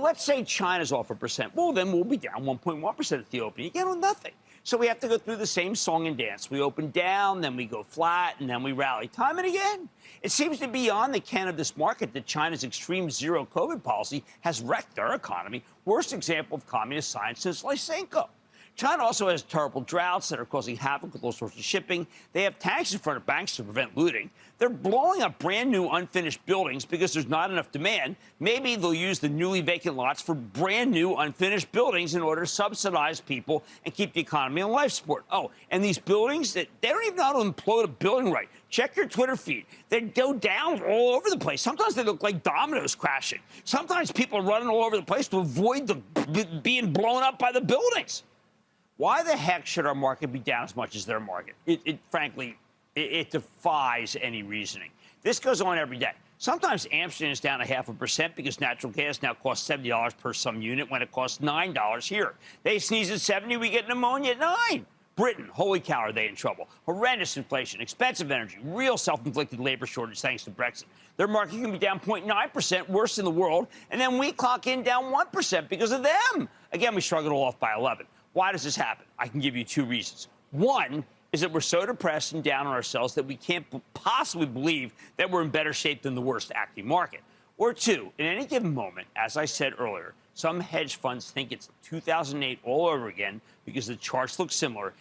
Let's say China's off 1%. Well, then we'll be down 1.1% at the opening. Again, on nothing. So we have to go through the same song and dance. We open down, then we go flat, and then we rally. Time and again. It seems to be on the can of this market that China's extreme zero COVID policy has wrecked our economy. Worst example of communist science since Lysenko. China also has terrible droughts that are causing havoc with all sorts of shipping. They have tanks in front of banks to prevent looting. They're blowing up brand new unfinished buildings because there's not enough demand. Maybe they'll use the newly vacant lots for brand new unfinished buildings in order to subsidize people and keep the economy on life support. Oh, and these buildings, they don't even know how to implode a building right. Check your Twitter feed. They go down all over the place. Sometimes they look like dominoes crashing. Sometimes people are running all over the place to avoid being blown up by the buildings. Why the heck should our market be down as much as their market? Frankly, it defies any reasoning. This goes on every day. Sometimes Amsterdam is down 0.5% because natural gas now costs $70 per some unit when it costs $9 here. They sneeze at 70, we get pneumonia at 9. Britain, holy cow, are they in trouble? Horrendous inflation, expensive energy, real self-inflicted labor shortage thanks to Brexit. Their market can be down 0.9%, worse in the world, and then we clock in down 1% because of them. Again, we struggled off by 11. Why does this happen? I can give you two reasons. One is that we're so depressed and down on ourselves that we can't possibly believe that we're in better shape than the worst acting market. Or two, in any given moment, as I said earlier, some hedge funds think it's 2008 all over again because the charts look similar.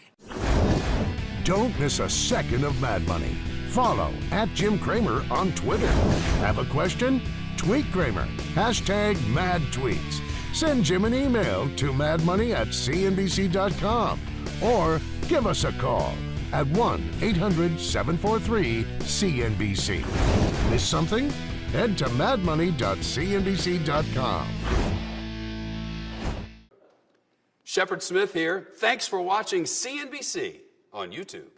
Don't miss a second of Mad Money. Follow @Jim Cramer on Twitter. Have a question? Tweet Cramer. #MadTweets. Send Jim an email to madmoney@cnbc.com or give us a call at 1-800-743-CNBC. Miss something? Head to madmoney.cnbc.com. Shepard Smith here. Thanks for watching CNBC on YouTube.